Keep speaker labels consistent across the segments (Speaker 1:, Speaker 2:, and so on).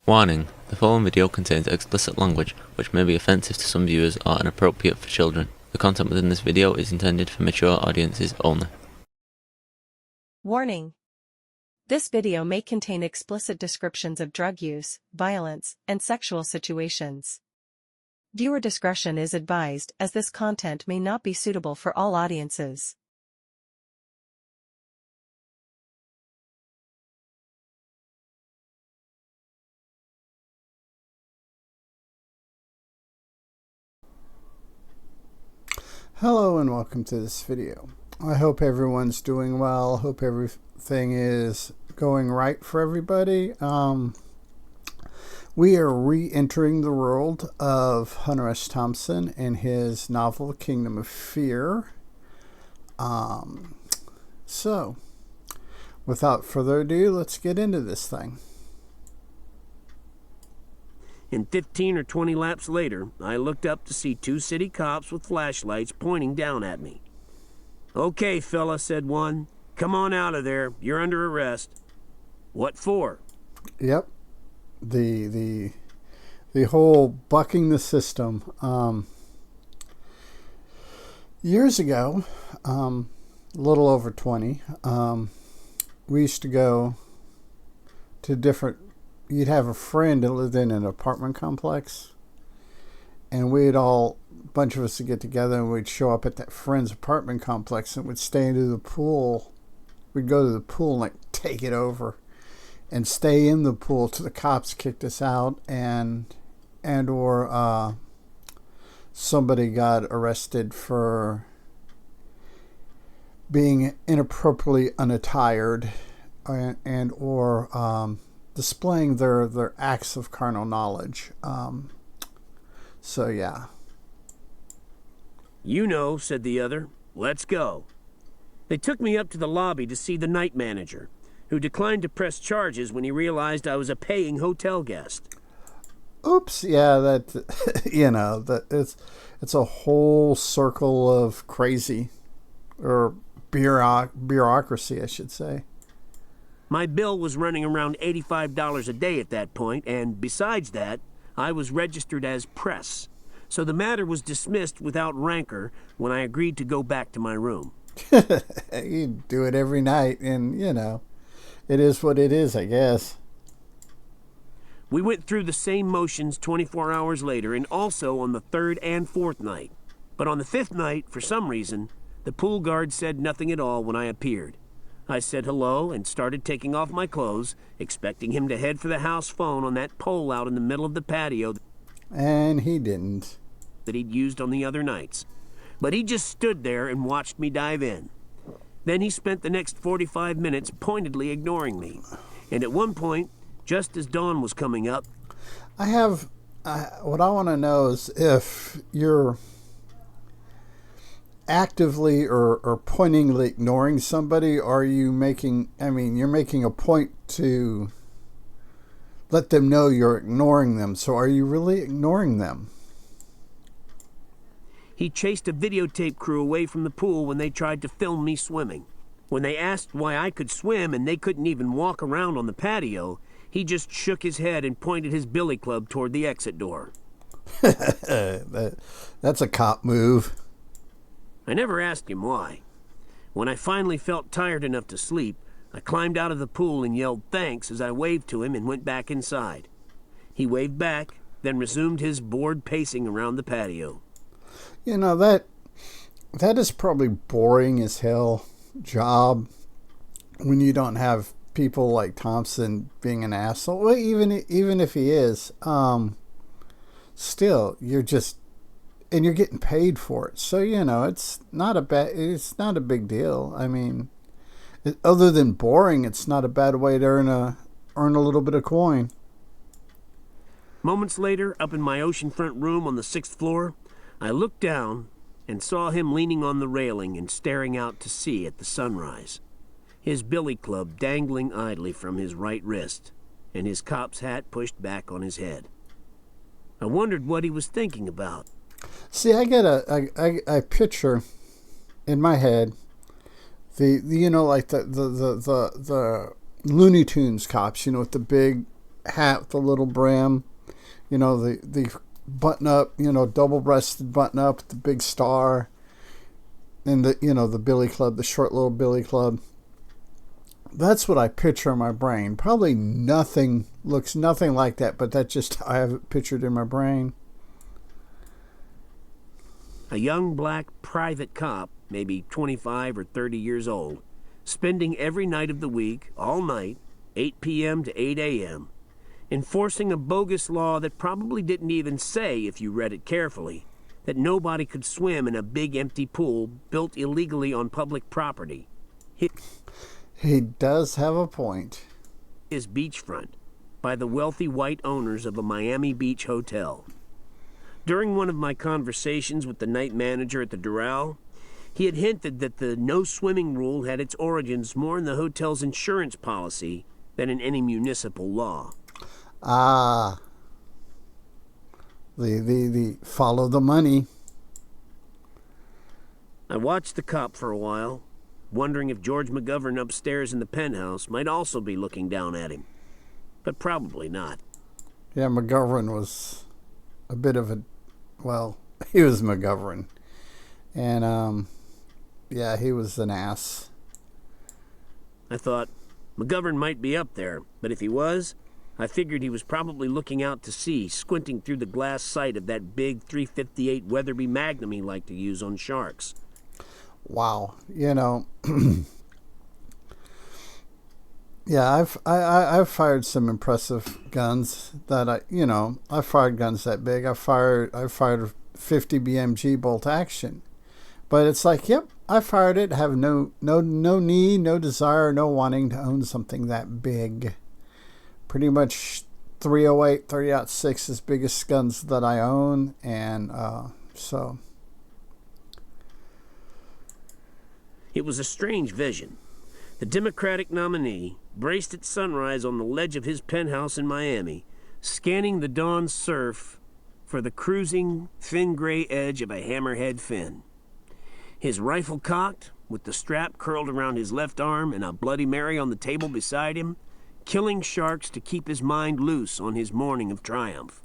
Speaker 1: Warning: the following video contains explicit language which may be offensive to some viewers or inappropriate for children. The content within this video is intended for mature audiences only.
Speaker 2: Warning: this video may contain explicit descriptions of drug use, violence, and sexual situations. Viewer discretion is advised as this content may not be suitable for all audiences.
Speaker 3: Hello and welcome to this video. I hope everyone's doing well. Hope everything is going right for everybody. We are re-entering the world of Hunter S. Thompson and his novel Kingdom of Fear. So, without further ado, let's get into this thing.
Speaker 4: And 15 or 20 laps later, I looked up to see two city cops with flashlights pointing down at me. "Okay, fella," said one. "Come on out of there. You're under arrest." "What for?"
Speaker 3: Yep. The whole bucking the system. Years ago, a little over 20, we used to go to different. You'd have a friend that lived in an apartment complex, and a bunch of us would get together and we'd show up at that friend's apartment complex and we'd stay into the pool. We'd go to the pool and like take it over and stay in the pool till the cops kicked us out or somebody got arrested for being inappropriately unattired or displaying their acts of carnal knowledge. So yeah.
Speaker 4: "You know," said the other. "Let's go." They took me up to the lobby to see the night manager, who declined to press charges when he realized I was a paying hotel guest.
Speaker 3: Oops, yeah, that it's a whole circle of crazy, or bureaucracy, I should say.
Speaker 4: My bill was running around $85 a day at that point, and besides that, I was registered as press. So the matter was dismissed without rancor when I agreed to go back to my room.
Speaker 3: You do it every night, and, it is what it is, I guess.
Speaker 4: We went through the same motions 24 hours later, and also on the third and fourth night. But on the fifth night, for some reason, the pool guard said nothing at all when I appeared. I said hello and started taking off my clothes, expecting him to head for the house phone on that pole out in the middle of the patio.
Speaker 3: And he didn't.
Speaker 4: That he'd used on the other nights. But he just stood there and watched me dive in. Then he spent the next 45 minutes pointedly ignoring me. And at one point, just as dawn was coming up...
Speaker 3: what I want to know is if you're actively or pointingly ignoring somebody, or are you you're making a point to let them know you're ignoring them. So are you really ignoring them?
Speaker 4: He chased a videotape crew away from the pool when they tried to film me swimming. When they asked why I could swim and they couldn't even walk around on the patio, he just shook his head and pointed his billy club toward the exit door.
Speaker 3: That's a cop move.
Speaker 4: I never asked him why. When I finally felt tired enough to sleep, I climbed out of the pool and yelled thanks as I waved to him and went back inside. He waved back, then resumed his bored pacing around the patio.
Speaker 3: That is probably boring as hell job when you don't have people like Thompson being an asshole. Well, even if he is, still you're getting paid for it. So it's not a big deal. Other than boring, it's not a bad way to earn a little bit of coin.
Speaker 4: Moments later, up in my oceanfront room on the 6th floor, I looked down and saw him leaning on the railing and staring out to sea at the sunrise, his billy club dangling idly from his right wrist, and his cop's hat pushed back on his head. I wondered what he was thinking about.
Speaker 3: See, I get a picture in my head, the Looney Tunes cops, with the big hat with the little brim, the button up, double-breasted button up with the big star, and the billy club, the short little billy club. That's what I picture in my brain. Probably looks nothing like that, but that's just how I have it pictured in my brain.
Speaker 4: A young black private cop, maybe 25 or 30 years old, spending every night of the week, all night, 8 p.m. to 8 a.m., enforcing a bogus law that probably didn't even say, if you read it carefully, that nobody could swim in a big empty pool built illegally on public property.
Speaker 3: He does have a point.
Speaker 4: His beachfront by the wealthy white owners of a Miami Beach hotel. During one of my conversations with the night manager at the Doral, he had hinted that the no swimming rule had its origins more in the hotel's insurance policy than in any municipal law.
Speaker 3: Ah. The follow the money.
Speaker 4: I watched the cop for a while, wondering if George McGovern upstairs in the penthouse might also be looking down at him. But probably not.
Speaker 3: Yeah, McGovern was a bit of he was McGovern. And, yeah, he was an ass.
Speaker 4: I thought, McGovern might be up there, but if he was, I figured he was probably looking out to sea, squinting through the glass sight of that big 358 Weatherby Magnum he liked to use on sharks.
Speaker 3: Wow. Yeah, I've fired some impressive guns that I fired guns that big. I fired 50 BMG bolt action. But it's like, yep, I fired it. Have no need, no desire, no wanting to own something that big. Pretty much 308, 30-06 is biggest guns that I own, and so.
Speaker 4: It was a strange vision. The Democratic nominee, braced at sunrise on the ledge of his penthouse in Miami, scanning the dawn surf for the cruising, thin gray edge of a hammerhead fin. His rifle cocked, with the strap curled around his left arm and a Bloody Mary on the table beside him, killing sharks to keep his mind loose on his morning of triumph.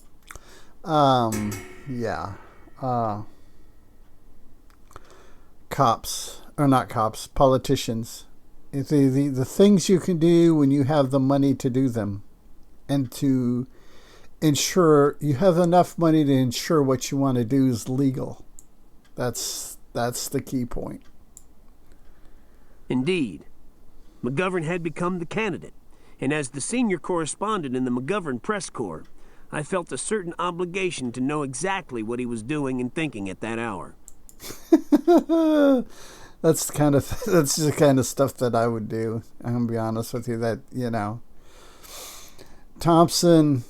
Speaker 3: Yeah. Cops, or not cops, politicians. The things you can do when you have the money to do them, and to ensure you have enough money to ensure what you want to do is legal. That's the key point.
Speaker 4: Indeed. McGovern had become the candidate, and as the senior correspondent in the McGovern Press Corps, I felt a certain obligation to know exactly what he was doing and thinking at that hour.
Speaker 3: That's the kind of stuff that I would do. I'm gonna be honest with you. That Thompson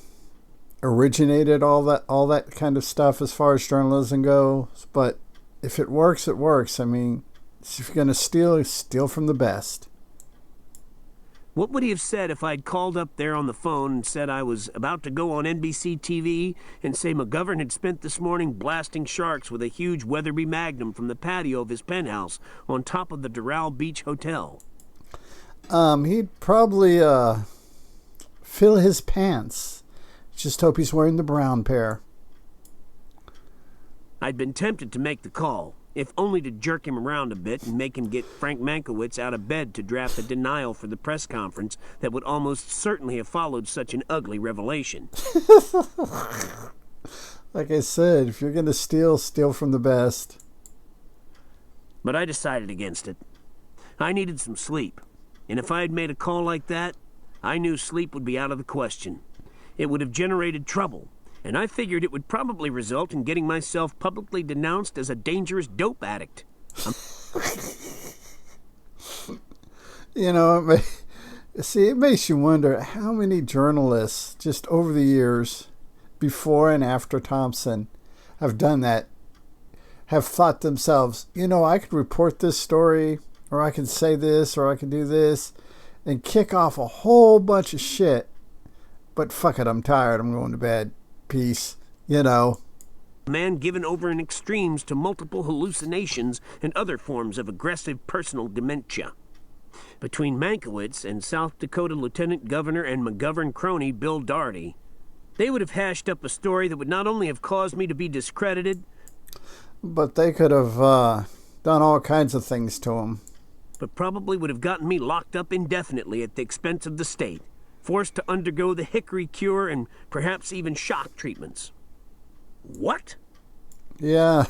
Speaker 3: originated all that kind of stuff as far as journalism goes. But if it works, it works. I mean, if you're gonna steal from the best.
Speaker 4: What would he have said if I'd called up there on the phone and said I was about to go on NBC TV and say McGovern had spent this morning blasting sharks with a huge Weatherby Magnum from the patio of his penthouse on top of the Doral Beach Hotel?
Speaker 3: He'd probably fill his pants. Just hope he's wearing the brown pair.
Speaker 4: I'd been tempted to make the call, if only to jerk him around a bit and make him get Frank Mankiewicz out of bed to draft a denial for the press conference that would almost certainly have followed such an ugly revelation.
Speaker 3: Like I said, if you're going to steal from the best.
Speaker 4: But I decided against it. I needed some sleep, and if I had made a call like that, I knew sleep would be out of the question. It would have generated trouble, and I figured it would probably result in getting myself publicly denounced as a dangerous dope addict.
Speaker 3: It makes you wonder how many journalists just over the years, before and after Thompson, have done that, have thought themselves, I could report this story, or I could say this, or I could do this, and kick off a whole bunch of shit. But fuck it, I'm tired, I'm going to bed. Peace, A
Speaker 4: man given over in extremes to multiple hallucinations and other forms of aggressive personal dementia. Between Mankiewicz and South Dakota Lieutenant Governor and McGovern crony Bill Daugherty, they would have hashed up a story that would not only have caused me to be discredited,
Speaker 3: but they could have done all kinds of things to him.
Speaker 4: But probably would have gotten me locked up indefinitely at the expense of the state, forced to undergo the hickory cure and perhaps even shock treatments. What?
Speaker 3: Yeah,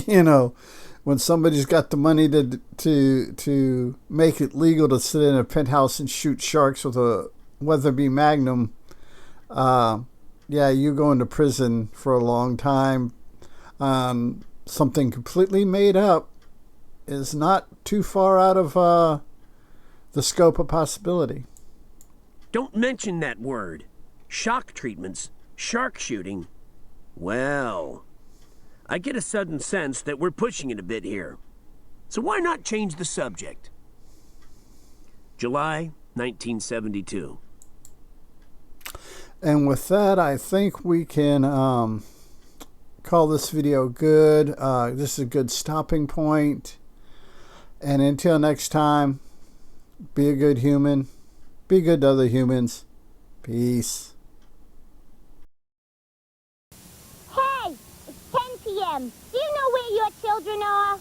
Speaker 3: you know, when somebody's got the money to make it legal to sit in a penthouse and shoot sharks with a Weatherby Magnum, yeah, you go into prison for a long time. Something completely made up is not too far out of the scope of possibility.
Speaker 4: Don't mention that word. Shock treatments, shark shooting. Well, I get a sudden sense that we're pushing it a bit here. So why not change the subject? July 1972.
Speaker 3: And with that, I think we can call this video good. This is a good stopping point. And until next time, be a good human. Be good to other humans. Peace.
Speaker 5: Hey, it's 10 p.m. Do you know where your children are?